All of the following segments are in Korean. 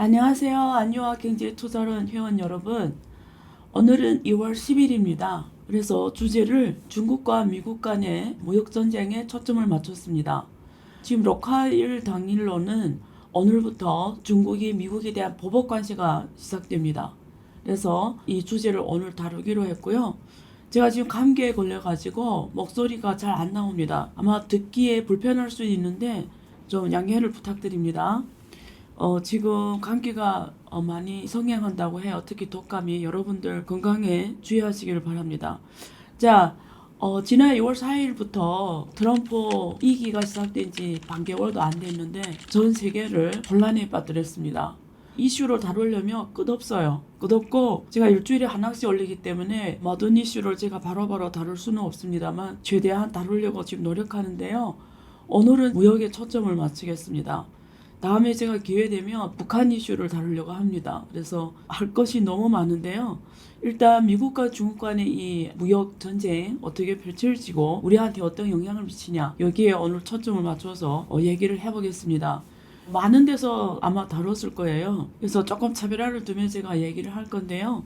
안녕하세요. 안유화 경제투자론 회원 여러분. 오늘은 2월 10일입니다. 그래서 주제를 중국과 미국 간의 무역전쟁에 초점을 맞췄습니다. 지금 로카일 당일로는 오늘부터 중국이 미국에 대한 보복 관세가 시작됩니다. 그래서 이 주제를 오늘 다루기로 했고요. 제가 지금 감기에 걸려가지고 목소리가 잘 안 나옵니다. 아마 듣기에 불편할 수 있는데 좀 양해를 부탁드립니다. 지금 감기가 많이 성행한다고 해요. 특히 독감이. 여러분들 건강에 주의하시기를 바랍니다. 자, 지난 2월 4일부터 트럼프 2기가 시작된 지 반개월도 안 됐는데 전 세계를 혼란에 빠뜨렸습니다. 이슈를 다루려면 끝없어요. 끝없고 제가 일주일에 하나씩 올리기 때문에 모든 이슈를 제가 바로바로 다룰 수는 없습니다만 최대한 다루려고 지금 노력하는데요. 오늘은 무역에 초점을 맞추겠습니다. 다음에 제가 기회되면 북한 이슈를 다루려고 합니다. 그래서 할 것이 너무 많은데요. 일단 미국과 중국 간의 이 무역 전쟁 어떻게 펼쳐지고 우리한테 어떤 영향을 미치냐, 여기에 오늘 초점을 맞춰서 얘기를 해보겠습니다. 많은 데서 아마 다뤘을 거예요. 그래서 조금 차별화를 두면 제가 얘기를 할 건데요.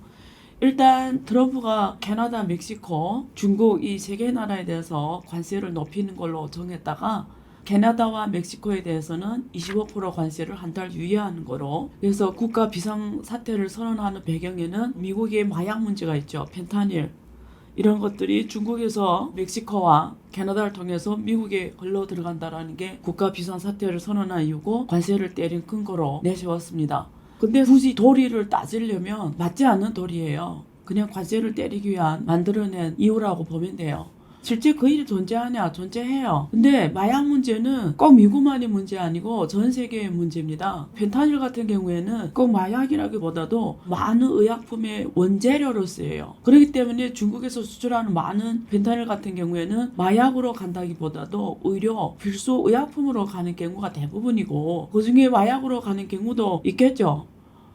일단 트럼프가 캐나다, 멕시코, 중국 이 세 개 나라에 대해서 관세를 높이는 걸로 정했다가 캐나다와 멕시코에 대해서는 25% 관세를 한 달 유예하는 거로, 그래서 국가 비상사태를 선언하는 배경에는 미국의 마약 문제가 있죠. 펜타닐 이런 것들이 중국에서 멕시코와 캐나다를 통해서 미국에 흘러 들어간다라는 게 국가 비상사태를 선언한 이유고 관세를 때린 근거로 내세웠습니다. 근데 굳이 도리를 따지려면 맞지 않는 도리예요. 그냥 관세를 때리기 위한 만들어낸 이유라고 보면 돼요. 실제 그 일이 존재하냐? 존재해요. 근데 마약 문제는 꼭 미국만의 문제 아니고 전 세계의 문제입니다. 펜타닐 같은 경우에는 꼭 마약이라기보다도 많은 의약품의 원재료로 쓰여요. 그렇기 때문에 중국에서 수출하는 많은 펜타닐 같은 경우에는 마약으로 간다기보다도 오히려 필수 의약품으로 가는 경우가 대부분이고, 그중에 마약으로 가는 경우도 있겠죠.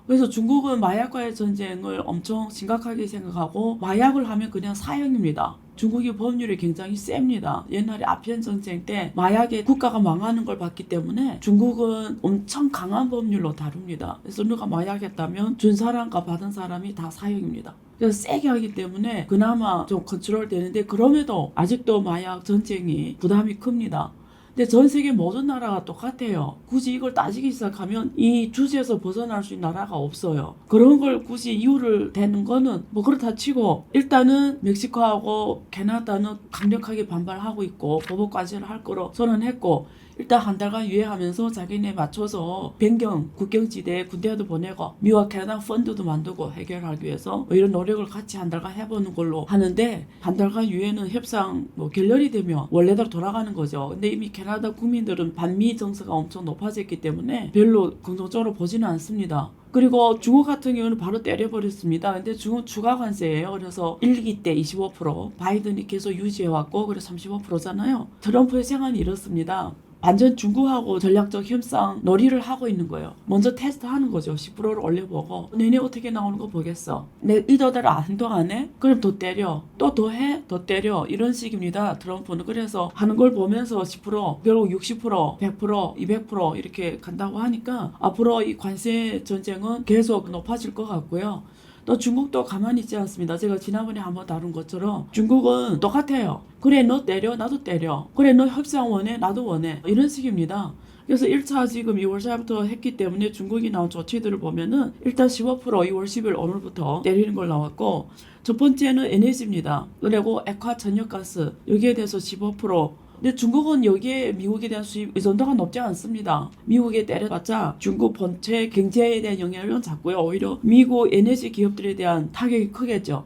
그래서 중국은 마약과의 전쟁을 엄청 심각하게 생각하고 마약을 하면 그냥 사형입니다. 중국의 법률이 굉장히 셉니다. 옛날에 아피엔 전쟁 때 마약에 국가가 망하는 걸 봤기 때문에 중국은 엄청 강한 법률로 다룹니다. 그래서 누가 마약했다면 준 사람과 받은 사람이 다 사형입니다. 그래서 세게 하기 때문에 그나마 좀 컨트롤 되는데, 그럼에도 아직도 마약 전쟁이 부담이 큽니다. 근데 전 세계 모든 나라가 똑같아요. 굳이 이걸 따지기 시작하면 이 주제에서 벗어날 수 있는 나라가 없어요. 그런 걸 굳이 이유를 대는 거는 뭐 그렇다 치고, 일단은 멕시코하고 캐나다는 강력하게 반발하고 있고 보복 관세를 할 거로 선언했고, 일단 한 달간 유예하면서 자기네 맞춰서 변경 국경지대에 군대도 보내고 미국 캐나다 펀드도 만들고 해결하기 위해서 이런 노력을 같이 한 달간 해보는 걸로 하는데, 한 달간 유예는 협상 결렬이 되면 원래대로 돌아가는 거죠. 근데 이미 캐나다 국민들은 반미 정서가 엄청 높아졌기 때문에 별로 긍정적으로 보지는 않습니다. 그리고 중국 같은 경우는 바로 때려버렸습니다. 근데 중국 추가 관세예요. 그래서 1기 때 25%, 바이든이 계속 유지해왔고, 그래서 35%잖아요. 트럼프의 생각이 이렇습니다. 완전 중국하고 전략적 협상 놀이를 하고 있는 거예요. 먼저 테스트하는 거죠. 10%를 올려보고 내내 어떻게 나오는 거 보겠어. 내 의도대로 행동 안 해? 그럼 더 때려. 또 더 해? 더 때려. 이런 식입니다. 트럼프는. 그래서 하는 걸 보면서 10%, 결국 60%, 100%, 200% 이렇게 간다고 하니까 앞으로 이 관세 전쟁은 계속 높아질 것 같고요. 또 중국도 가만히 있지 않습니다. 제가 지난번에 한번 다룬 것처럼 중국은 똑같아요. 그래 너 때려 나도 때려. 그래 너 협상 원해 나도 원해. 이런 식입니다. 그래서 1차 지금 2월 4일부터 했기 때문에 중국이 나온 조치들을 보면은 일단 15% 2월 10일 오늘부터 때리는 걸 나왔고, 첫 번째는 에너지입니다. 그리고 액화 천연가스 여기에 대해서 15%. 근데 중국은 여기에 미국에 대한 수입 의존도가 높지 않습니다. 미국에 때려봤자 중국 본체 경제에 대한 영향은 작고요. 오히려 미국 에너지 기업들에 대한 타격이 크겠죠.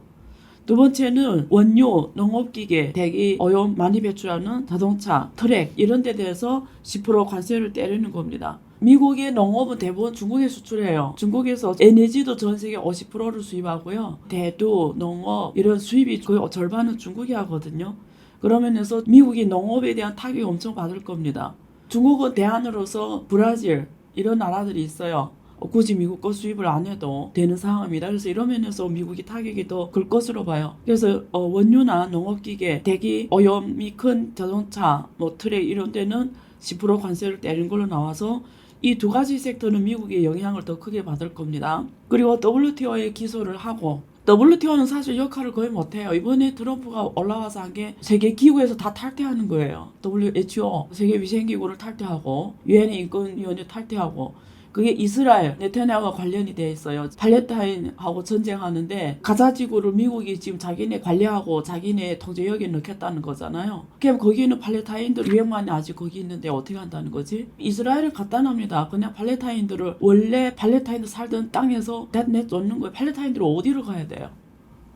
두 번째는 원료, 농업기계, 대기, 오염 많이 배출하는 자동차, 트랙 이런 데 대해서 10% 관세를 때리는 겁니다. 미국의 농업은 대부분 중국에 수출해요. 중국에서 에너지도 전 세계 50%를 수입하고요. 대두, 농업 이런 수입이 거의 절반은 중국이 하거든요. 그러면서 미국이 농업에 대한 타격이 엄청 받을 겁니다. 중국은 대안으로서 브라질 이런 나라들이 있어요. 굳이 미국 거 수입을 안 해도 되는 상황입니다. 그래서 이런 면에서 미국이 타격이 더 클 것으로 봐요. 그래서 원유나 농업기계, 대기, 오염이 큰 자동차, 트랙 이런 데는 10% 관세를 때린 걸로 나와서 이 두 가지 섹터는 미국의 영향을 더 크게 받을 겁니다. 그리고 WTO에 기소를 하고 WTO는 사실 역할을 거의 못해요. 이번에 트럼프가 올라와서 한 게 세계 기구에서 다 탈퇴하는 거예요. WHO, 세계위생기구를 탈퇴하고 유엔 인권위원회 탈퇴하고 그게 이스라엘, 네타냐후와 관련이 돼 있어요. 팔레스타인하고 전쟁하는데 가자 지구를 미국이 지금 자기네 관리하고 자기네 통제역에 넣겠다는 거잖아요. 그럼 거기는 팔레스타인들 200만이 아직 거기 있는데 어떻게 한다는 거지? 이스라엘은 간단합니다. 그냥 팔레스타인들을 원래 팔레스타인들 살던 땅에서 내쫓는 거예요. 팔레스타인들은 어디로 가야 돼요?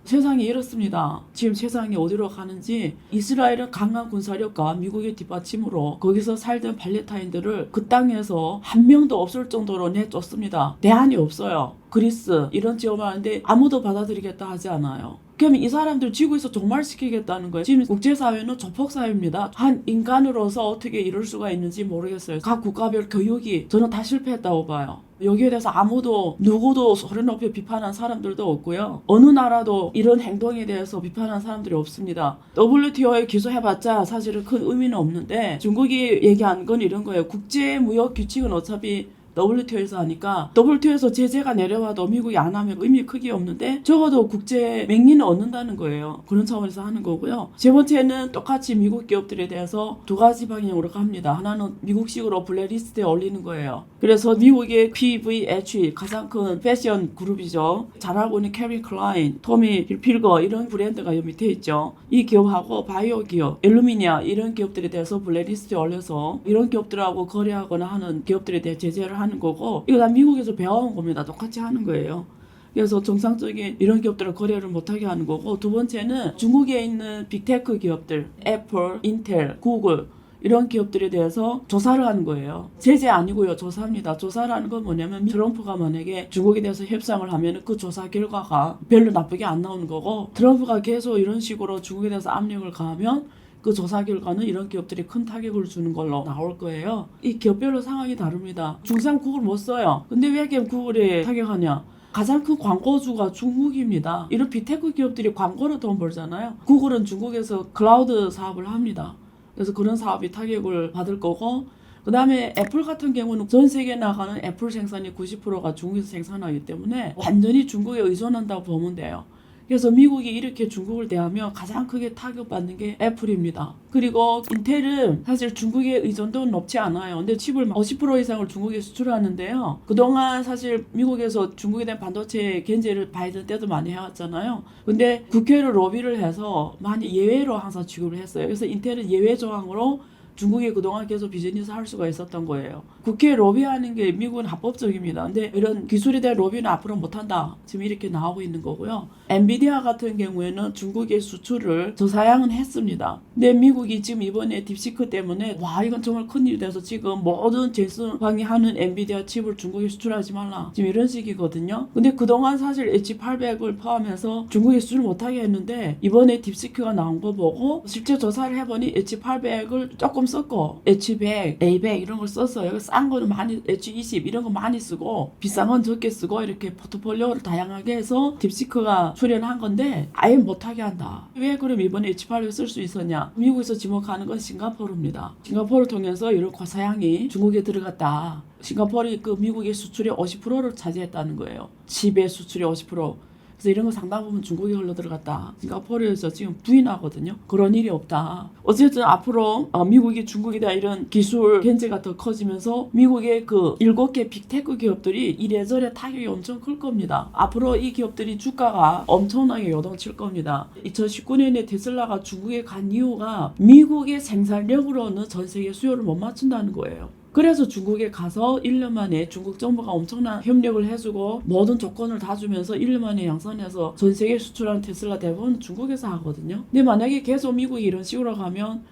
세상이 이렇습니다. 지금 세상이 어디로 가는지 이스라엘은 강한 군사력과 미국의 뒷받침으로 거기서 살던 팔레스타인들을 그 땅에서 한 명도 없을 정도로 내쫓습니다. 대안이 없어요. 그리스 이런 지역을 하는데 아무도 받아들이겠다 하지 않아요. 그러면 이 사람들 지구에서 종말시키겠다는 거예요. 지금 국제사회는 조폭사회입니다. 한 인간으로서 어떻게 이럴 수가 있는지 모르겠어요. 각 국가별 교육이 저는 다 실패했다고 봐요. 여기에 대해서 아무도 누구도 소리 높여 비판한 사람들도 없고요. 어느 나라도 이런 행동에 대해서 비판한 사람들이 없습니다. WTO에 기소해봤자 사실은 큰 의미는 없는데 중국이 얘기한 건 이런 거예요. 국제무역규칙은 어차피 WTO에서 하니까 WTO에서 제재가 내려와도 미국이 안 하면 의미 크게 없는데 적어도 국제 맹리는 얻는다는 거예요. 그런 차원에서 하는 거고요. 세 번째는 똑같이 미국 기업들에 대해서 두 가지 방향으로 갑니다. 하나는 미국식으로 블랙리스트에 올리는 거예요. 그래서 미국의 PVH 가장 큰 패션 그룹이죠. 잘하고 있는 캐빈 클라인, 토미 hilfiger 이런 브랜드가 여기 밑에 있죠. 이 기업하고 바이오 기업, 엘루미니아 이런 기업들에 대해서 블랙리스트에 올려서 이런 기업들하고 거래하거나 하는 기업들에 대해 제재를 하는 거고 이거 다 미국에서 배워온 겁니다. 똑같이 하는 거예요. 그래서 정상적인 이런 기업들은 거래를 못하게 하는 거고 두 번째는 중국에 있는 빅테크 기업들 애플, 인텔, 구글 이런 기업들에 대해서 조사를 하는 거예요. 제재 아니고요. 조사합니다. 조사라는 건 뭐냐면 트럼프가 만약에 중국에 대해서 협상을 하면 그 조사 결과가 별로 나쁘게 안 나오는 거고 트럼프가 계속 이런 식으로 중국에 대해서 압력을 가하면 그 조사 결과는 이런 기업들이 큰 타격을 주는 걸로 나올 거예요. 이 기업별로 상황이 다릅니다. 중상 구글 못 써요. 근데 왜 구글에 타격하냐? 가장 큰 광고주가 중국입니다. 이런 빅테크 기업들이 광고로 돈 벌잖아요. 구글은 중국에서 클라우드 사업을 합니다. 그래서 그런 사업이 타격을 받을 거고 그 다음에 애플 같은 경우는 전 세계에 나가는 애플 생산이 90%가 중국에서 생산하기 때문에 완전히 중국에 의존한다고 보면 돼요. 그래서 미국이 이렇게 중국을 대하면 가장 크게 타격받는 게 애플입니다. 그리고 인텔은 사실 중국의 의존도는 높지 않아요. 근데 칩을 50% 이상을 중국에 수출하는데요. 그동안 사실 미국에서 중국에 대한 반도체 견제를 바이든 때도 많이 해왔잖아요. 근데 국회를 로비를 해서 많이 예외로 항상 취급을 했어요. 그래서 인텔은 예외 조항으로 중국이 그동안 계속 비즈니스 할 수가 있었던 거예요. 국회에 로비하는 게 미국은 합법적입니다. 근데 이런 기술에 대한 로비는 앞으로 못한다. 지금 이렇게 나오고 있는 거고요. 엔비디아 같은 경우에는 중국의 수출을 저사양은 했습니다. 근데 미국이 지금 이번에 딥시크 때문에 와 이건 정말 큰일이 돼서 지금 모든 제이슨 황이 하는 엔비디아 칩을 중국에 수출하지 말라. 지금 이런 식이거든요. 근데 그동안 사실 H800을 포함해서 중국에 수출 못하게 했는데 이번에 딥시크가 나온 거 보고 실제 조사를 해보니 H800을 조금 썼고 H100, A100 이런 걸 썼어요. 싼 거는 많이 H20 이런 거 많이 쓰고 비싼 건 적게 쓰고 이렇게 포트폴리오를 다양하게 해서 딥시크가 출연한 건데 아예 못하게 한다. 왜 그럼 이번에 H800 쓸 수 있었냐? 미국에서 지목하는 건 싱가포르입니다. 싱가포르를 통해서 이런 과사양이 중국에 들어갔다. 싱가포르이 그 미국의 수출의 50%를 차지했다는 거예요. 칩의 수출의 50%. 그래서 이런 거 상당 부분 중국에 흘러 들어갔다. 싱가포르에서 지금 부인하거든요. 그런 일이 없다. 어쨌든 앞으로 미국이 중국에 대한 이런 기술 견제가 더 커지면서 미국의 그 7개 빅테크 기업들이 이래저래 타격이 엄청 클 겁니다. 앞으로 이 기업들이 주가가 엄청나게 요동칠 겁니다. 2019년에 테슬라가 중국에 간 이유가 미국의 생산력으로는 전 세계 수요를 못 맞춘다는 거예요. 그래서 중국에 가서 1년 만에 중국 정부가 엄청난 협력을 해주고 모든 조건을 다 주면서 1년 만에 양산해서 전 세계 수출하는 테슬라 대부분 중국에서 하거든요. 근데 만약에 계속 미국이 이런 식으로 가면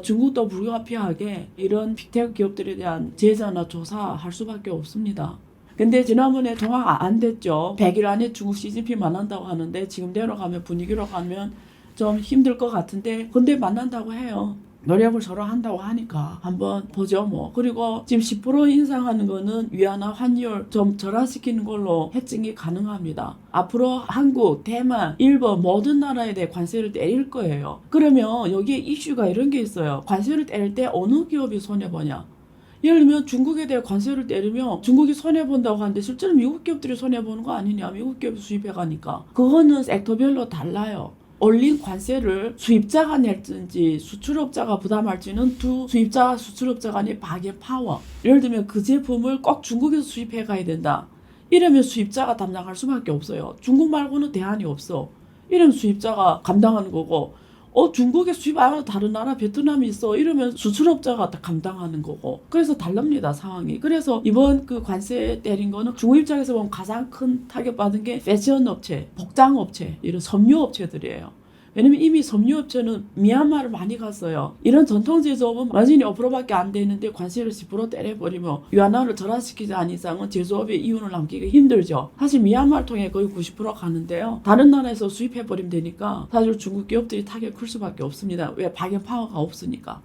중국도 불가피하게 이런 빅테크 기업들에 대한 제재나 조사할 수밖에 없습니다. 근데 지난번에 통화가 안 됐죠. 100일 안에 중국 시진핑 만난다고 하는데 지금대로 가면 분위기로 가면 좀 힘들 것 같은데 근데 만난다고 해요. 노력을 서로 한다고 하니까 한번 보죠 뭐. 그리고 지금 10% 인상하는 거는 위안화 환율 좀 절하시키는 걸로 해증이 가능합니다. 앞으로 한국, 대만, 일본 모든 나라에 대해 관세를 때릴 거예요. 그러면 여기에 이슈가 이런 게 있어요. 관세를 때릴 때 어느 기업이 손해보냐. 예를 들면 중국에 대해 관세를 때리면 중국이 손해본다고 하는데 실제로 미국 기업들이 손해보는 거 아니냐. 미국 기업이 수입해가니까. 그거는 섹터별로 달라요. 올린 관세를 수입자가 낼지 수출업자가 부담할지는 두 수입자와 수출업자 간의 바겐 파워. 예를 들면 그 제품을 꼭 중국에서 수입해 가야 된다. 이러면 수입자가 담당할 수밖에 없어요. 중국 말고는 대안이 없어. 이러면 수입자가 감당하는 거고, 중국에 수입 안 하는 다른 나라 베트남이 있어. 이러면 수출업자가 다 감당하는 거고. 그래서 다릅니다, 상황이. 그래서 이번 그 관세 때린 거는 중국 입장에서 보면 가장 큰 타격받은 게 패션 업체, 복장 업체, 이런 섬유 업체들이에요. 왜냐면 이미 섬유업체는 미얀마를 많이 갔어요. 이런 전통 제조업은 마진이 5%밖에 안 되는데 관세를 10% 때려버리면 위안화를 절하시키지 않은 이상은 제조업의 이윤을 남기기 힘들죠. 사실 미얀마를 통해 거의 90% 가는데요. 다른 나라에서 수입해버리면 되니까 사실 중국 기업들이 타격이 클 수밖에 없습니다. 왜? 바겐 파워가 없으니까.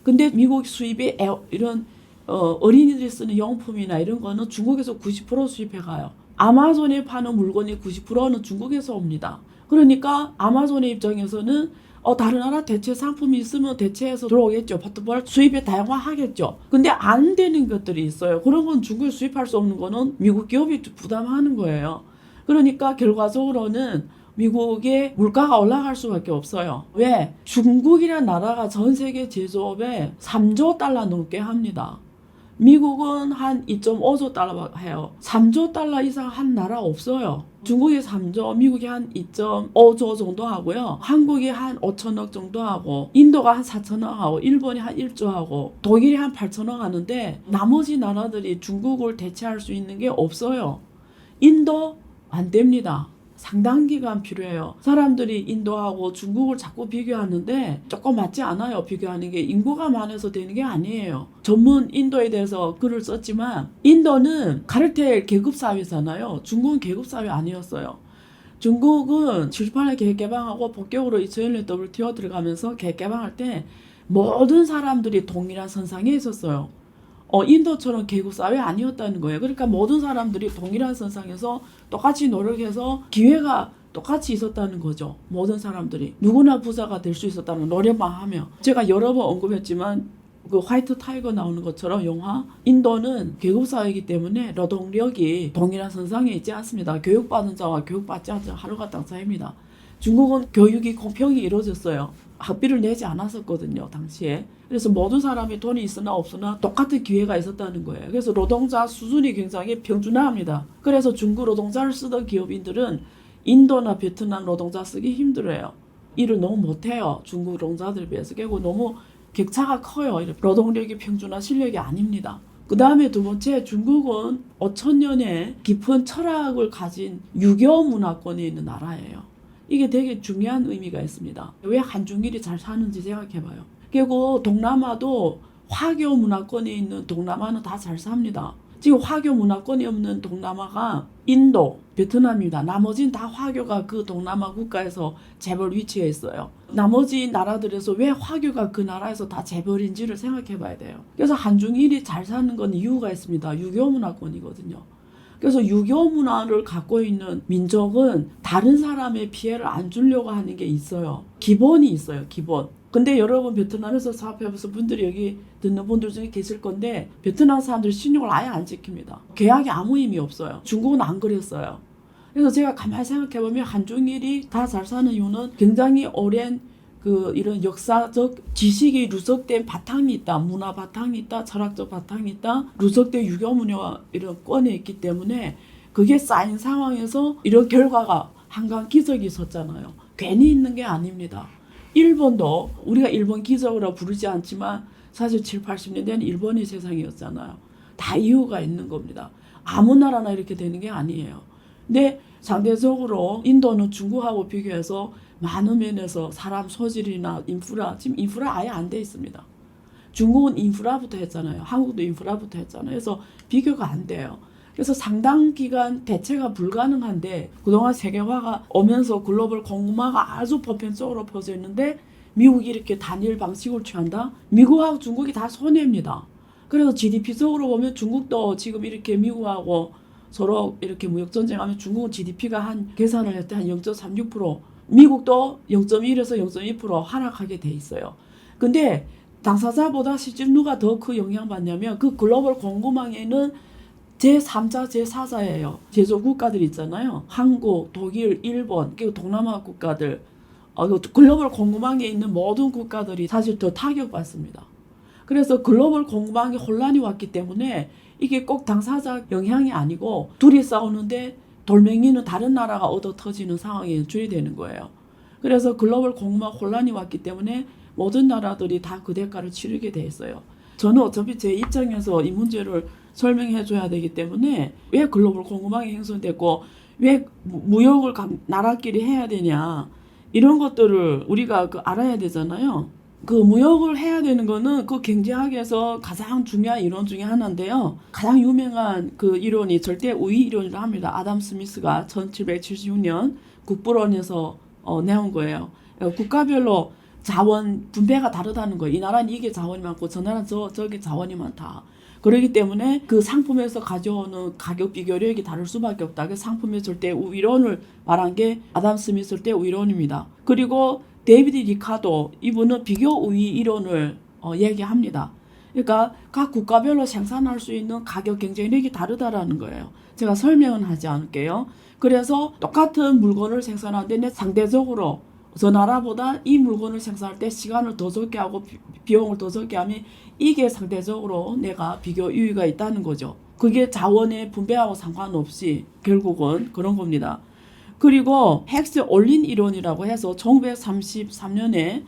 근데 미국 수입의 이런 어린이들이 쓰는 용품이나 이런 거는 중국에서 90% 수입해가요. 아마존에 파는 물건이 90%는 중국에서 옵니다. 그러니까 아마존의 입장에서는 다른 나라 대체 상품이 있으면 대체해서 들어오겠죠. 포트폴 수입에 다양화하겠죠. 근데 안 되는 것들이 있어요. 그런 건 중국에 수입할 수 없는 거는 미국 기업이 부담하는 거예요. 그러니까 결과적으로는 미국의 물가가 올라갈 수밖에 없어요. 왜? 중국이라는 나라가 전 세계 제조업에 3조 달러 넘게 합니다. 미국은 한 2.5조 달러 해요. 3조 달러 이상 한 나라 없어요. 중국이 3조, 미국이 한 2.5조 정도 하고요. 한국이 한 5천억 정도 하고, 인도가 한 4천억 하고, 일본이 한 1조 하고, 독일이 한 8천억 하는데 나머지 나라들이 중국을 대체할 수 있는 게 없어요. 인도 안 됩니다. 상당 기간 필요해요. 사람들이 인도하고 중국을 자꾸 비교하는데 조금 맞지 않아요. 비교하는 게 인구가 많아서 되는 게 아니에요. 전문 인도에 대해서 글을 썼지만 인도는 카르텔 계급사회잖아요. 중국은 계급사회 아니었어요. 중국은 78년 계획개방하고 본격으로 2001년 WTO 들어가면서 계획개방할 때 모든 사람들이 동일한 선상에 있었어요. 인도처럼 계급사회 아니었다는 거예요. 그러니까 모든 사람들이 동일한 선상에서 똑같이 노력해서 기회가 똑같이 있었다는 거죠. 모든 사람들이. 누구나 부자가 될 수 있었다는 노력만 하면. 제가 여러 번 언급했지만 그 화이트 타이거 나오는 것처럼 영화 인도는 계급사회이기 때문에 노동력이 동일한 선상에 있지 않습니다. 교육받은 자와 교육받지 않은 자 하루가 땅 차이입니다. 중국은 교육이 공평히 이루어졌어요. 학비를 내지 않았었거든요, 당시에. 그래서 모든 사람이 돈이 있으나 없으나 똑같은 기회가 있었다는 거예요. 그래서 노동자 수준이 굉장히 평준화합니다. 그래서 중국 노동자를 쓰던 기업인들은 인도나 베트남 노동자 쓰기 힘들어요. 일을 너무 못해요, 중국 노동자들에 비해서. 그리고 너무 격차가 커요. 노동력이 평준화 실력이 아닙니다. 그 다음에 두 번째, 중국은 5천년의 깊은 철학을 가진 유교 문화권에 있는 나라예요. 이게 되게 중요한 의미가 있습니다. 왜 한중일이 잘 사는지 생각해봐요. 그리고 동남아도 화교 문화권에 있는 동남아는 다 잘 삽니다. 지금 화교 문화권이 없는 동남아가 인도, 베트남입니다. 나머지는 다 화교가 그 동남아 국가에서 재벌 위치에 있어요. 나머지 나라들에서 왜 화교가 그 나라에서 다 재벌인지를 생각해 봐야 돼요. 그래서 한중일이 잘 사는 건 이유가 있습니다. 유교 문화권이거든요. 그래서 유교 문화를 갖고 있는 민족은 다른 사람의 피해를 안 주려고 하는 게 있어요. 기본이 있어요, 기본. 근데 여러분 베트남에서 사업해보면서 분들이 여기 듣는 분들 중에 계실 건데 베트남 사람들이 신용을 아예 안 지킵니다. 계약이 아무 의미 없어요. 중국은 안 그랬어요. 그래서 제가 가만히 생각해보면 한중일이 다 잘 사는 이유는 굉장히 오랜 이런 역사적 지식이 누적된 바탕이 있다. 문화 바탕이 있다. 철학적 바탕이 있다. 누적된 유교 문화 이런 권에 있기 때문에 그게 쌓인 상황에서 이런 결과가 한강 기적이 있었잖아요. 괜히 있는 게 아닙니다. 일본도 우리가 일본 기적이라고 부르지 않지만 사실 7, 80년대는 일본이 세상이었잖아요. 다 이유가 있는 겁니다. 아무 나라나 이렇게 되는 게 아니에요. 근데 상대적으로 인도는 중국하고 비교해서 많은 면에서 사람 소질이나 인프라, 지금 인프라 아예 안 돼 있습니다. 중국은 인프라부터 했잖아요. 한국도 인프라부터 했잖아요. 그래서 비교가 안 돼요. 그래서 상당 기간 대체가 불가능한데 그동안 세계화가 오면서 글로벌 공급망가 아주 보편적으로 퍼져 있는데 미국이 이렇게 단일 방식을 취한다? 미국하고 중국이 다 손해입니다. 그래서 GDP적으로 보면 중국도 지금 이렇게 미국하고 서로 이렇게 무역전쟁하면 중국은 GDP가 한 계산을 할 때 한 0.36%, 미국도 0.1에서 0.2% 하락하게 돼 있어요. 근데 당사자보다 실제 누가 더 그 영향받냐면 그 글로벌 공급망에는 제3자, 제4자예요. 제조 국가들 있잖아요. 한국, 독일, 일본, 그리고 동남아 국가들, 글로벌 공급망에 있는 모든 국가들이 사실 더 타격받습니다. 그래서 글로벌 공급망에 혼란이 왔기 때문에 이게 꼭 당사자 영향이 아니고 둘이 싸우는데 돌멩이는 다른 나라가 얻어 터지는 상황이 연출이 되는 거예요. 그래서 글로벌 공급망 혼란이 왔기 때문에 모든 나라들이 다 그 대가를 치르게 돼 있어요. 저는 어차피 제 입장에서 이 문제를 설명해 줘야 되기 때문에 왜 글로벌 공급망이 훼손됐고 왜 무역을 나라끼리 해야 되냐 이런 것들을 우리가 알아야 되잖아요. 그 무역을 해야 되는 거는 그 경제학에서 가장 중요한 이론 중에 하나인데요. 가장 유명한 그 이론이 절대 우위 이론이라고 합니다. 아담 스미스가 1776년 국부론에서 내온 거예요. 국가별로 자원 분배가 다르다는 거예요. 이 나라는 이게 자원이 많고 저 나라는 저게 자원이 많다. 그렇기 때문에 그 상품에서 가져오는 가격 비교력이 다를 수밖에 없다. 그 상품의 절대 우위론을 말한 게 아담 스미스 절대 우위론입니다. 그리고 데이비드 리카도 이분은 비교 우위 이론을 얘기합니다. 그러니까 각 국가별로 생산할 수 있는 가격 경쟁력이 다르다라는 거예요. 제가 설명은 하지 않을게요. 그래서 똑같은 물건을 생산하는데 상대적으로 저 나라보다 이 물건을 생산할 때 시간을 더 적게 하고 비용을 더 적게 하면 이게 상대적으로 내가 비교 유의가 있다는 거죠. 그게 자원의 분배하고 상관없이 결국은 그런 겁니다. 그리고 헥스 올린 이론이라고 해서 1933년에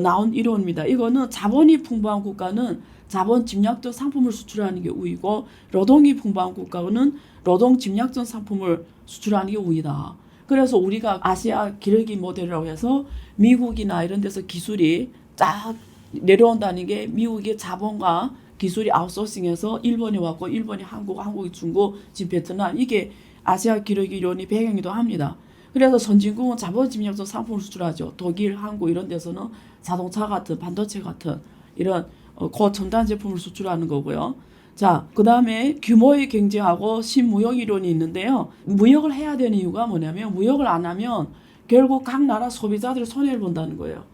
나온 이론입니다. 이거는 자본이 풍부한 국가는 자본 집약적 상품을 수출하는 게 우위고 노동이 풍부한 국가는 노동 집약적 상품을 수출하는 게 우위다. 그래서 우리가 아시아 기러기 모델이라고 해서 미국이나 이런 데서 기술이 쫙 내려온다는 게 미국의 자본과 기술이 아웃소싱해서 일본이 왔고 일본이 한국, 한국이 중국, 지금 베트남 이게 아시아 기러기 이론이 배경이기도 합니다. 그래서 선진국은 자본 집약적 상품을 수출하죠. 독일, 한국 이런 데서는 자동차 같은 반도체 같은 이런 고첨단 제품을 수출하는 거고요. 자, 그 다음에 규모의 경제하고 신무역 이론이 있는데요. 무역을 해야 되는 이유가 뭐냐면 무역을 안 하면 결국 각 나라 소비자들이 손해를 본다는 거예요.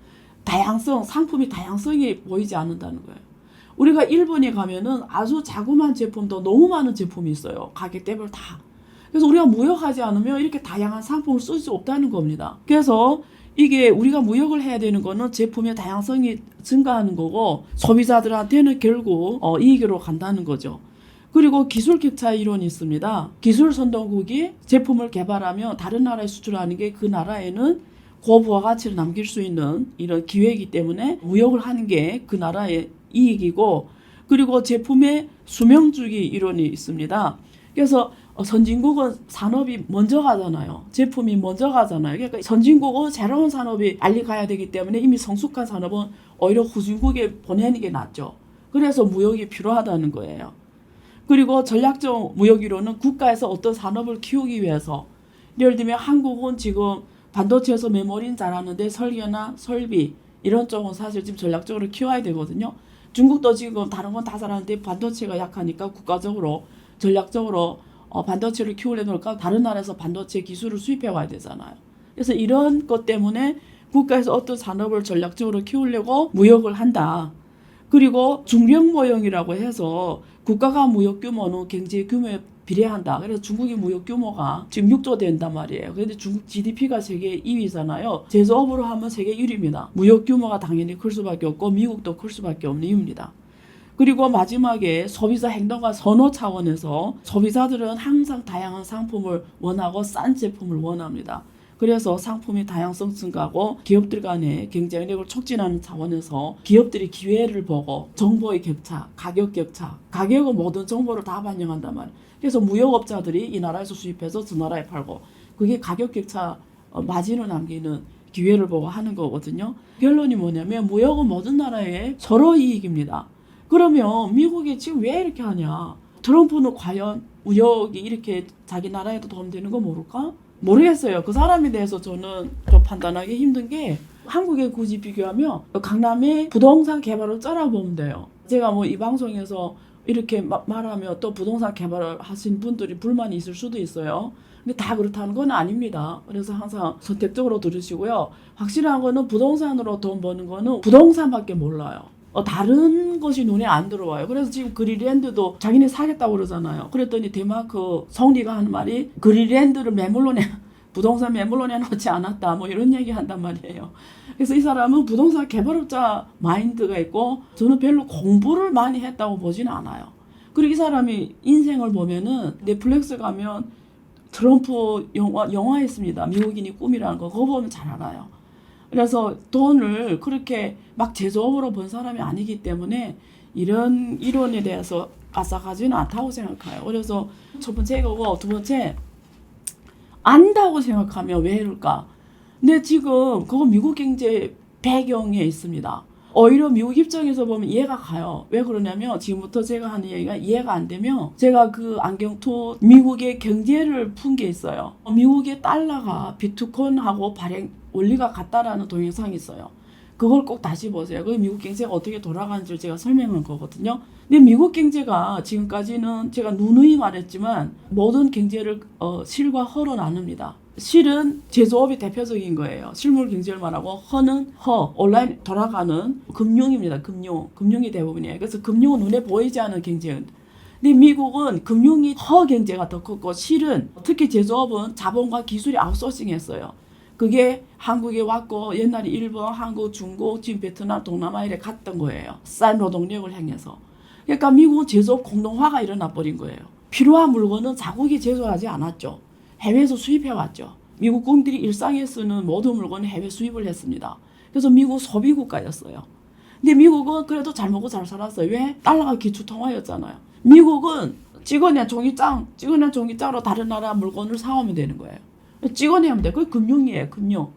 다양성, 상품이 다양성이 보이지 않는다는 거예요. 우리가 일본에 가면은 아주 자그마한 제품도 너무 많은 제품이 있어요. 가격대별 다. 그래서 우리가 무역하지 않으면 이렇게 다양한 상품을 쓸 수 없다는 겁니다. 그래서 이게 우리가 무역을 해야 되는 거는 제품의 다양성이 증가하는 거고 소비자들한테는 결국 이익으로 간다는 거죠. 그리고 기술 격차 이론이 있습니다. 기술 선도국이 제품을 개발하면 다른 나라에 수출하는 게 그 나라에는 고부가가치를 남길 수 있는 이런 기회이기 때문에 무역을 하는 게 그 나라의 이익이고 그리고 제품의 수명주기 이론이 있습니다. 그래서 선진국은 산업이 먼저 가잖아요. 제품이 먼저 가잖아요. 그러니까 선진국은 새로운 산업이 빨리 가야 되기 때문에 이미 성숙한 산업은 오히려 후진국에 보내는 게 낫죠. 그래서 무역이 필요하다는 거예요. 그리고 전략적 무역이론은 국가에서 어떤 산업을 키우기 위해서 예를 들면 한국은 지금 반도체에서 메모리는 잘하는데 설계나 설비 이런 쪽은 사실 지금 전략적으로 키워야 되거든요. 중국도 지금 다른 건 다 잘하는데 반도체가 약하니까 국가적으로 전략적으로 반도체를 키우려면 다른 나라에서 반도체 기술을 수입해 와야 되잖아요. 그래서 이런 것 때문에 국가에서 어떤 산업을 전략적으로 키우려고 무역을 한다. 그리고 중병모형이라고 해서 국가가 무역 규모는 경제 규모에 비례한다. 그래서 중국의 무역 규모가 지금 6조 된단 말이에요. 그런데 중국 GDP가 세계 2위잖아요. 제조업으로 하면 세계 1위입니다. 무역 규모가 당연히 클 수밖에 없고 미국도 클 수밖에 없는 이유입니다. 그리고 마지막에 소비자 행동과 선호 차원에서 소비자들은 항상 다양한 상품을 원하고 싼 제품을 원합니다. 그래서 상품의 다양성 증가하고 기업들 간의 경쟁력을 촉진하는 차원에서 기업들이 기회를 보고 정보의 격차, 가격 격차, 가격은 모든 정보를 다 반영한단 말이에요. 그래서 무역업자들이 이 나라에서 수입해서 저 나라에 팔고 그게 가격 격차 마진을 남기는 기회를 보고 하는 거거든요. 결론이 뭐냐면 무역은 모든 나라의 서로 이익입니다. 그러면 미국이 지금 왜 이렇게 하냐? 트럼프는 과연 무역이 이렇게 자기 나라에도 도움되는 거 모를까? 모르겠어요. 그 사람에 대해서 저는 좀 판단하기 힘든 게 한국에 굳이 비교하면 강남의 부동산 개발을 쩌라보면 돼요. 제가 뭐 이 방송에서 이렇게 말하면 또 부동산 개발을 하신 분들이 불만이 있을 수도 있어요. 근데 다 그렇다는 건 아닙니다. 그래서 항상 선택적으로 들으시고요. 확실한 거는 부동산으로 돈 버는 거는 부동산밖에 몰라요. 다른 것이 눈에 안 들어와요. 그래서 지금 그린랜드도 자기네 사겠다고 그러잖아요. 그랬더니 덴마크 총리가 하는 말이 그린랜드를 부동산 매물로 내놓지 않았다. 뭐 이런 얘기 한단 말이에요. 그래서 이 사람은 부동산 개발업자 마인드가 있고 저는 별로 공부를 많이 했다고 보지는 않아요. 그리고 이 사람이 인생을 보면은 넷플릭스 가면 트럼프 영화 있습니다. 미국인이 꿈이라는 거 그거 보면 잘 알아요. 그래서 돈을 그렇게 막 제조업으로 번 사람이 아니기 때문에 이런 이론에 대해서 아삭하지는 않다고 생각해요. 그래서 첫 번째 이거고 두 번째 안다고 생각하면 왜 이럴까? 근데 지금 그거 미국 경제 배경에 있습니다. 오히려 미국 입장에서 보면 이해가 가요. 왜 그러냐면 지금부터 제가 하는 얘기가 이해가 안 되면 제가 그 안경투 미국의 경제를 푼 게 있어요. 미국의 달러가 비트코인하고 발행 원리가 같다라는 동영상이 있어요. 그걸 꼭 다시 보세요. 그 미국 경제가 어떻게 돌아가는지 제가 설명한 거거든요. 근데 미국 경제가 지금까지는 제가 누누이 말했지만 모든 경제를 실과 허로 나눕니다. 실은 제조업이 대표적인 거예요. 실물 경제를 말하고 허는 온라인 돌아가는 금융입니다. 금융이 대부분이에요. 그래서 금융은 눈에 보이지 않는 경제는. 근데 미국은 금융이 허 경제가 더 컸고 실은 특히 제조업은 자본과 기술이 아웃소싱했어요. 그게 한국에 왔고 옛날에 일본, 한국, 중국, 지금 베트남, 동남아 이래 갔던 거예요. 싼 노동력을 행해서. 그러니까 미국은 제조업 공동화가 일어나 버린 거예요. 필요한 물건은 자국이 제조하지 않았죠. 해외에서 수입해왔죠. 미국 군들이 일상에 쓰는 모든 물건을 해외 수입을 했습니다. 그래서 미국은 소비 국가였어요. 근데 미국은 그래도 잘 먹고 잘 살았어요. 왜? 달러가 기축통화였잖아요. 미국은 찍어낸 종이장으로 다른 나라 물건을 사오면 되는 거예요. 찍어내면 돼. 그게 금융이에요. 금융.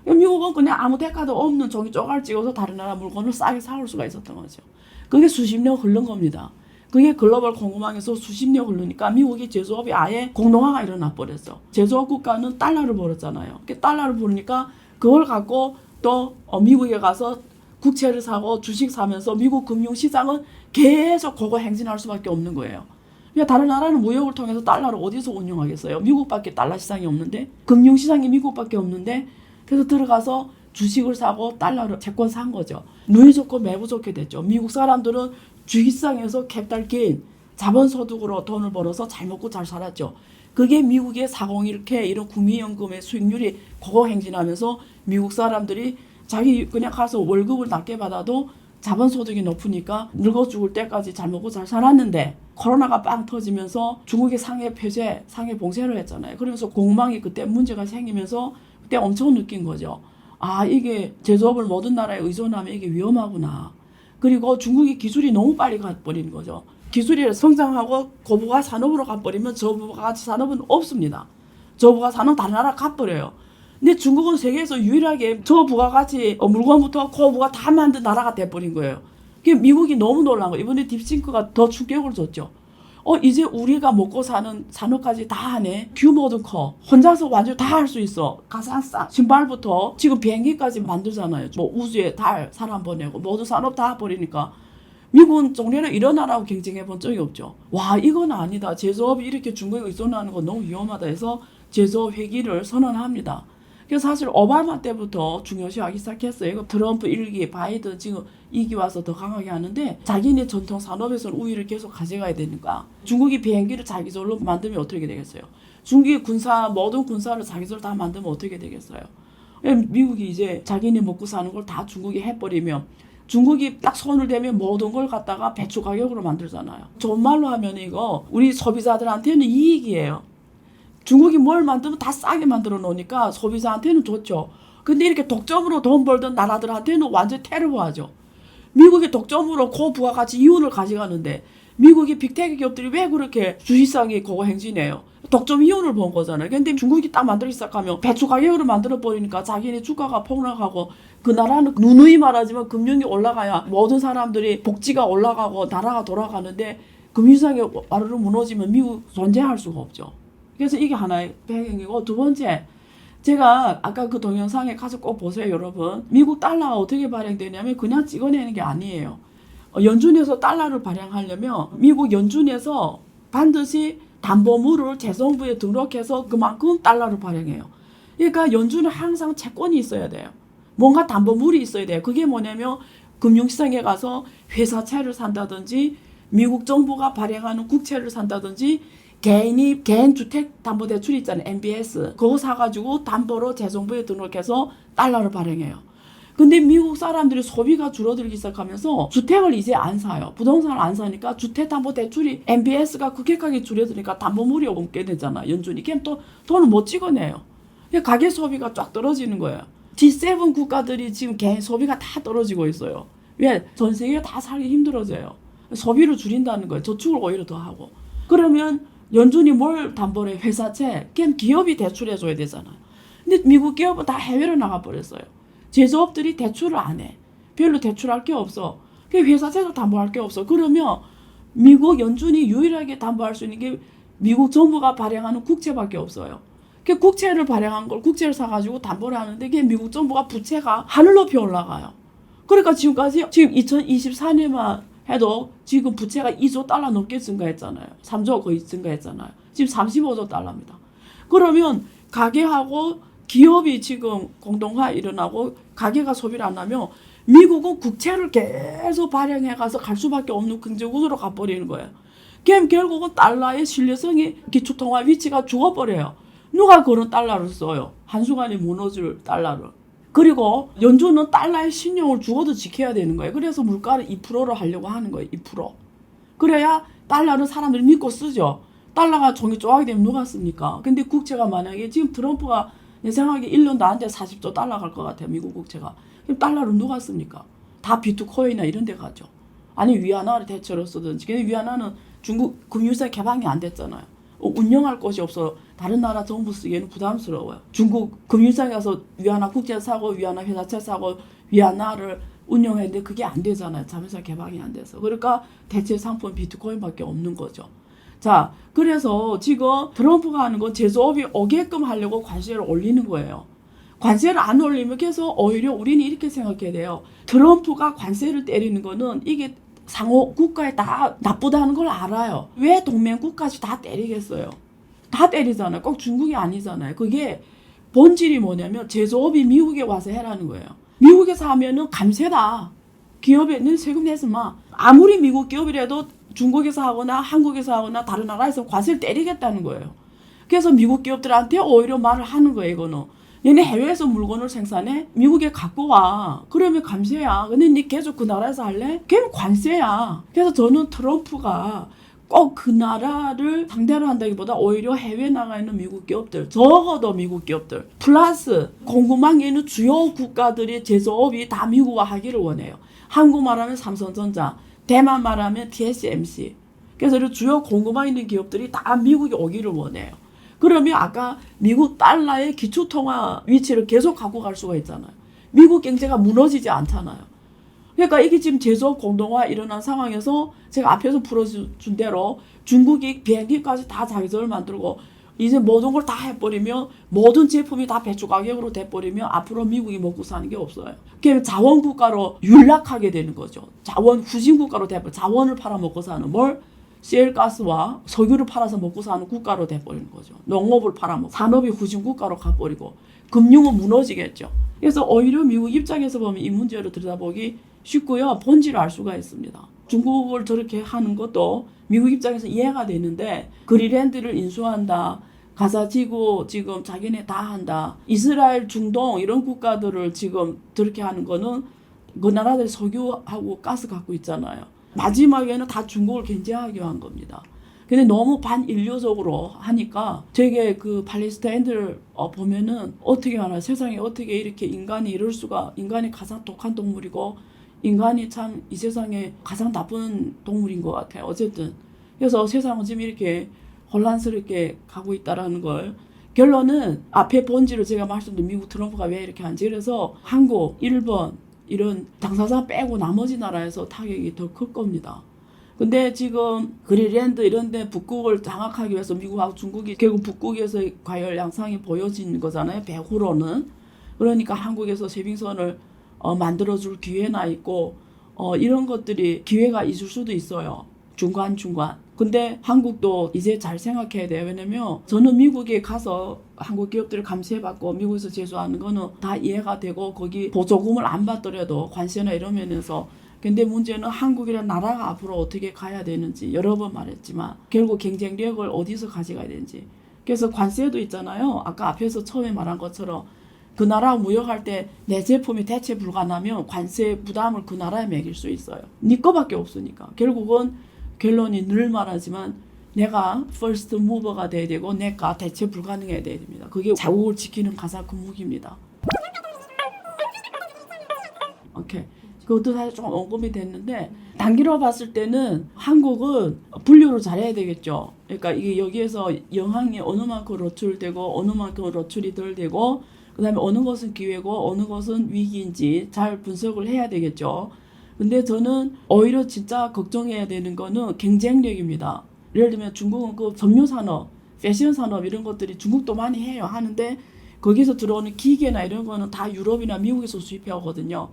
미국은 그냥 아무 대가도 없는 종이 쪼가리 찍어서 다른 나라 물건을 싸게 사올 수가 있었던 거죠. 그게 수십 년 흐른 겁니다. 그게 글로벌 공급망에서 수십 년 흐르니까 미국의 제조업이 아예 공동화가 일어나 버렸어. 제조업 국가는 달러를 벌었잖아요. 달러를 벌으니까 그걸 갖고 또 미국에 가서 국채를 사고 주식 사면서 미국 금융시장은 계속 그거 행진할 수밖에 없는 거예요. 그러니까 다른 나라는 무역을 통해서 달러를 어디서 운용하겠어요? 미국밖에 달러 시장이 없는데 금융시장이 미국밖에 없는데 그래서 들어가서 주식을 사고 달러를 채권 산 거죠. 누이 좋고 매부 좋게 됐죠. 미국 사람들은 주식시장에서 캐피탈 게인, 자본소득으로 돈을 벌어서 잘 먹고 잘 살았죠. 그게 미국의 401k 이런 국민연금의 수익률이 고거 행진하면서 미국 사람들이 자기 그냥 가서 월급을 낮게 받아도 자본소득이 높으니까 늙어 죽을 때까지 잘 먹고 잘 살았는데 코로나가 빵 터지면서 중국의 상해 폐쇄, 상해 봉쇄를 했잖아요. 그러면서 공급망이 그때 문제가 생기면서 그때 엄청 느낀 거죠. 아, 이게 제조업을 모든 나라에 의존하면 이게 위험하구나. 그리고 중국이 기술이 너무 빨리 가버리는 거죠. 기술이 성장하고 고부가 산업으로 가버리면 저부가 산업은 없습니다. 저부가 산업 다른 나라 가버려요. 근데 중국은 세계에서 유일하게 저부가가치 물건부터 고부가 다 만든 나라가 돼버린 거예요. 그게 미국이 너무 놀란 거예요. 이번에 딥싱크가 더 충격을 줬죠. 이제 우리가 먹고 사는 산업까지 다 하네. 규모도 커. 혼자서 완전 다 할 수 있어. 가상싸 신발부터 지금 비행기까지 만들잖아요. 뭐 우주에 달 사람 보내고 모든 산업 다 버리니까 미국은 종래는 이런 나라하고 경쟁해 본 적이 없죠. 와, 이건 아니다. 제조업이 이렇게 중국에 의존하는 건 너무 위험하다 해서 제조업 회귀를 선언합니다. 그래서 사실 오바마 때부터 중요시하기 시작했어요. 이거 트럼프 1기, 바이든 지금 2기 와서 더 강하게 하는데 자기네 전통 산업에서는 우위를 계속 가져가야 되니까 중국이 비행기를 자기절로 만들면 어떻게 되겠어요? 중국이 모든 군사를 자기절 다 만들면 어떻게 되겠어요? 미국이 이제 자기네 먹고 사는 걸 다 중국이 해버리면 중국이 딱 손을 대면 모든 걸 갖다가 배추 가격으로 만들잖아요. 좋은 말로 하면 이거 우리 소비자들한테는 이익이에요. 중국이 뭘 만들면 다 싸게 만들어 놓으니까 소비자한테는 좋죠. 근데 이렇게 독점으로 돈 벌던 나라들한테는 완전 테러하죠. 미국이 독점으로 고부가가치 이윤을 가져가는데 미국이 빅테크 기업들이 왜 그렇게 주식시장이 그거 행진해요? 독점 이윤을 본 거잖아요. 근데 중국이 딱 만들기 시작하면 배추 가격으로 만들어 버리니까 자기네 주가가 폭락하고 그 나라는 누누이 말하지만 금융이 올라가야 모든 사람들이 복지가 올라가고 나라가 돌아가는데 금융시장이 와르르 무너지면 미국 존재할 수가 없죠. 그래서 이게 하나의 배경이고 두 번째 제가 아까 그 동영상에 가서 꼭 보세요 여러분. 미국 달러가 어떻게 발행되냐면 그냥 찍어내는 게 아니에요. 연준에서 달러를 발행하려면 미국 연준에서 반드시 담보물을 재정부에 등록해서 그만큼 달러를 발행해요. 그러니까 연준은 항상 채권이 있어야 돼요. 뭔가 담보물이 있어야 돼요. 그게 뭐냐면 금융시장에 가서 회사채를 산다든지 미국 정부가 발행하는 국채를 산다든지 개인 주택담보대출 있잖아요. MBS. 그거 사가지고 담보로 재정부에 등록해서 달러를 발행해요. 근데 미국 사람들이 소비가 줄어들기 시작하면서 주택을 이제 안 사요. 부동산을 안 사니까 주택담보대출이 MBS가 급격하게 줄어드니까 담보물이 없게 되잖아. 연준이. 그럼 또 돈을 못 찍어내요. 가계 소비가 쫙 떨어지는 거예요. G7 국가들이 지금 개인 소비가 다 떨어지고 있어요. 왜? 전 세계가 다 살기 힘들어져요. 소비를 줄인다는 거예요. 저축을 오히려 더 하고. 그러면 연준이 뭘 담보래? 회사채. 그냥 기업이 대출해줘야 되잖아요. 근데 미국 기업은 다 해외로 나가버렸어요. 제조업들이 대출을 안 해. 별로 대출할 게 없어. 회사채도 담보할 게 없어. 그러면 미국 연준이 유일하게 담보할 수 있는 게 미국 정부가 발행하는 국채밖에 없어요. 국채를 발행한 걸 국채를 사가지고 담보를 하는데 그게 미국 정부가 부채가 하늘 높이 올라가요. 그러니까 지금 2024년만 해도 지금 부채가 2조 달러 넘게 증가했잖아요. 3조 거의 증가했잖아요. 지금 35조 달러입니다. 그러면 가계하고 기업이 지금 공동화 일어나고 가계가 소비를 안 하면 미국은 국채를 계속 발행해 가서 갈 수밖에 없는 경제구조로 가버리는 거예요. 그럼 결국은 달러의 신뢰성이 기축통화 위치가 죽어버려요. 누가 그런 달러를 써요? 한순간에 무너질 달러를. 그리고 연준은 달러의 신용을 죽어도 지켜야 되는 거예요. 그래서 물가를 2%로 하려고 하는 거예요. 2%. 그래야 달러를 사람들이 믿고 쓰죠. 달러가 종이 쪼하게 되면 누가 씁니까? 근데 국채가 만약에 지금 트럼프가 내 생각에 1년도 안 돼 40조 달러 갈 것 같아요. 미국 국채가. 그럼 달러를 누가 씁니까? 다 비트코인이나 이런 데 가죠. 아니 위안화를 대체로 쓰든지. 근데 위안화는 중국 금융시장 개방이 안 됐잖아요. 운영할 곳이 없어. 다른 나라 정부 쓰기에는 부담스러워요. 중국 금융시장에 가서 위안화 국채 사고 위안화 회사채 사고 위안화를 운영했는데 그게 안 되잖아요. 자회사 개방이 안 돼서. 그러니까 대체 상품 비트코인밖에 없는 거죠. 자, 그래서 지금 트럼프가 하는 건 제조업이 오게끔 하려고 관세를 올리는 거예요. 관세를 안 올리면 계속 오히려 우리는 이렇게 생각해야 돼요. 트럼프가 관세를 때리는 거는 이게 상호 국가에 다 나쁘다는 걸 알아요. 왜 동맹국까지 다 때리겠어요? 다 때리잖아요. 꼭 중국이 아니잖아요. 그게 본질이 뭐냐면 제조업이 미국에 와서 해라는 거예요. 미국에서 하면은 감세다. 기업에는 세금 내지 마. 아무리 미국 기업이라도 중국에서 하거나 한국에서 하거나 다른 나라에서 관세를 때리겠다는 거예요. 그래서 미국 기업들한테 오히려 말을 하는 거예요. 이거는. 얘네 해외에서 물건을 생산해? 미국에 갖고 와. 그러면 감세야. 근데 니 계속 그 나라에서 할래? 그럼 관세야. 그래서 저는 트럼프가 꼭 그 나라를 상대로 한다기보다 오히려 해외에 나가 있는 미국 기업들, 적어도 미국 기업들, 플러스 궁금한 게 있는 주요 국가들의 제조업이 다 미국화 하기를 원해요. 한국 말하면 삼성전자, 대만 말하면 TSMC. 그래서 주요 공급망 있는 기업들이 다 미국에 오기를 원해요. 그러면 아까 미국 달러의 기축통화 위치를 계속 갖고 갈 수가 있잖아요. 미국 경제가 무너지지 않잖아요. 그러니까 이게 지금 제조업 공동화 일어난 상황에서 제가 앞에서 풀어준 대로 중국이 비행기까지 다 자기적으로 만들고 이제 모든 걸 다 해버리면 모든 제품이 다 배출 가격으로 돼버리면 앞으로 미국이 먹고 사는 게 없어요. 그러면 자원국가로 윤락하게 되는 거죠. 자원 후진국가로 돼버려. 자원을 팔아먹고 사는 뭘? 시엘가스와 석유를 팔아서 먹고 사는 국가로 돼버리는 거죠. 농업을 팔아먹고 산업이 후진국가로 가버리고 금융은 무너지겠죠. 그래서 오히려 미국 입장에서 보면 이 문제를 들여다보기 쉽고요. 본질을 알 수가 있습니다. 중국을 저렇게 하는 것도 미국 입장에서 이해가 되는데 그린랜드를 인수한다. 가자지구 지금 자기네 다 한다. 이스라엘, 중동 이런 국가들을 지금 저렇게 하는 거는 그 나라들 석유하고 가스 갖고 있잖아요. 마지막에는 다 중국을 견제하기 위한 겁니다. 근데 너무 반인류적으로 하니까 되게 그 팔레스타인들 보면은 어떻게 하나 세상에 어떻게 이렇게 인간이 이럴 수가 인간이 가장 독한 동물이고 인간이 참 이 세상에 가장 나쁜 동물인 것 같아요. 어쨌든 그래서 세상은 지금 이렇게 혼란스럽게 가고 있다라는 걸 결론은 앞에 본질을 제가 말씀드린 미국 트럼프가 왜 이렇게 하는지 그래서 한국, 일본 이런 당사자 빼고 나머지 나라에서 타격이 더 클 겁니다. 근데 지금 그린랜드 이런 데 북극을 장악하기 위해서 미국하고 중국이 결국 북극에서의 과열 양상이 보여진 거잖아요. 배후로는. 그러니까 한국에서 쇄빙선을 만들어줄 기회나 있고 이런 것들이 기회가 있을 수도 있어요. 중간중간. 근데 한국도 이제 잘 생각해야 돼요. 왜냐면 저는 미국에 가서 한국 기업들이 감시해받고 미국에서 제조하는 거는 다 이해가 되고 거기 보조금을 안 받더라도 관세나 이런 면에서. 근데 문제는 한국이라는 나라가 앞으로 어떻게 가야 되는지 여러 번 말했지만 결국 경쟁력을 어디서 가져가야 되는지. 그래서 관세도 있잖아요. 아까 앞에서 처음에 말한 것처럼 그 나라 무역할 때 내 제품이 대체 불가능하면 관세 부담을 그 나라에 매길 수 있어요. 네 거밖에 없으니까. 결국은 결론이 늘 말하지만 내가 퍼스트 무버가 돼야 되고 내가 대체 불가능해야 돼야 됩니다. 그게 자국을 지키는 가장 큰 무기입니다. 오케이. 그것도 사실 좀 언급이 됐는데 단기로 봤을 때는 한국은 분류를 잘해야 되겠죠. 그러니까 이게 여기에서 영향이 어느 만큼 노출되고 어느 만큼 노출이 덜 되고 그다음에 어느 것은 기회고 어느 것은 위기인지 잘 분석을 해야 되겠죠. 근데 저는 오히려 진짜 걱정해야 되는 거는 경쟁력입니다. 예를 들면 중국은 그 섬유 산업, 패션 산업 이런 것들이 중국도 많이 해요. 하는데 거기서 들어오는 기계나 이런 거는 다 유럽이나 미국에서 수입해 오거든요.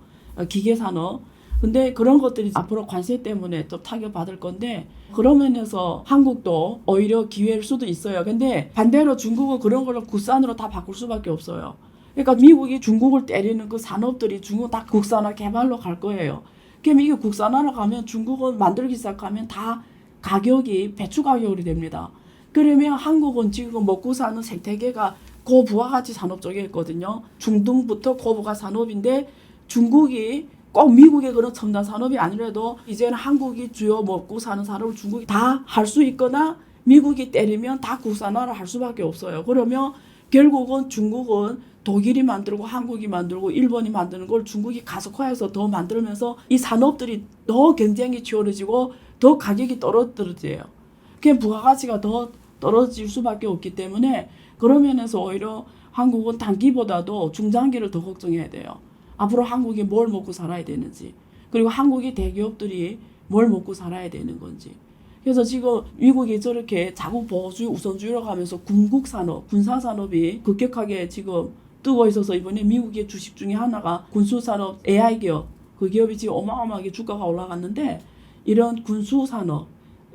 기계 산업. 근데 그런 것들이 앞으로 관세 때문에 또 타격받을 건데 그런 면에서 한국도 오히려 기회일 수도 있어요. 근데 반대로 중국은 그런 걸 국산으로 다 바꿀 수밖에 없어요. 그러니까 미국이 중국을 때리는 그 산업들이 중국 다 국산화 개발로 갈 거예요. 그럼 이게 국산화로 가면 중국은 만들기 시작하면 다 가격이 배추 가격이 됩니다. 그러면 한국은 지금 먹고 사는 생태계가 고부가가치 산업 쪽에 있거든요. 중등부터 고부가 산업인데 중국이 꼭 미국의 그런 첨단 산업이 아니라도 이제는 한국이 주요 먹고 사는 산업을 중국이 다 할 수 있거나 미국이 때리면 다 국산화를 할 수밖에 없어요. 그러면 결국은 중국은 독일이 만들고 한국이 만들고 일본이 만드는 걸 중국이 가속화해서 더 만들면서 이 산업들이 더 경쟁이 치열해지고 더 가격이 떨어져요. 그냥 부가가치가 더 떨어질 수밖에 없기 때문에 그런 면에서 오히려 한국은 단기보다도 중장기를 더 걱정해야 돼요. 앞으로 한국이 뭘 먹고 살아야 되는지 그리고 한국의 대기업들이 뭘 먹고 살아야 되는 건지. 그래서 지금 미국이 저렇게 자국 보호주의 우선주의로 가면서 군국 산업, 군사 산업이 급격하게 지금 뜨고 있어서 이번에 미국의 주식 중에 하나가 군수 산업 AI 기업, 그 기업이 지금 어마어마하게 주가가 올라갔는데 이런 군수 산업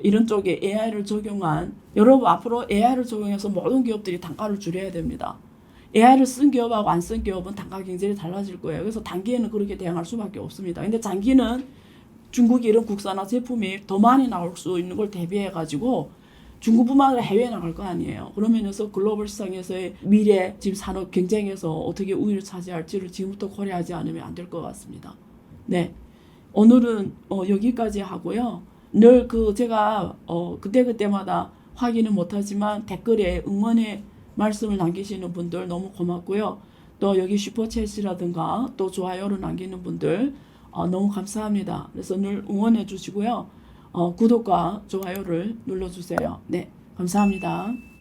이런 쪽에 AI를 적용한 여러분 앞으로 AI를 적용해서 모든 기업들이 단가를 줄여야 됩니다. AI를 쓴 기업하고 안 쓴 기업은 단가 경쟁이 달라질 거예요. 그래서 단기에는 그렇게 대응할 수밖에 없습니다. 근데 장기는 중국이 이런 국산화 제품이 더 많이 나올 수 있는 걸 대비해가지고 중국뿐만 아니라 해외에 나갈 거 아니에요. 그러면서 글로벌 시장에서의 미래 지금 산업 경쟁에서 어떻게 우위를 차지할지를 지금부터 고려하지 않으면 안 될 것 같습니다. 네, 오늘은 여기까지 하고요. 늘 제가 그때그때마다 확인은 못하지만 댓글에 응원의 말씀을 남기시는 분들 너무 고맙고요. 또 여기 슈퍼챗이라든가 또 좋아요를 남기는 분들 너무 감사합니다. 그래서 늘 응원해 주시고요. 구독과 좋아요를 눌러주세요. 네, 감사합니다.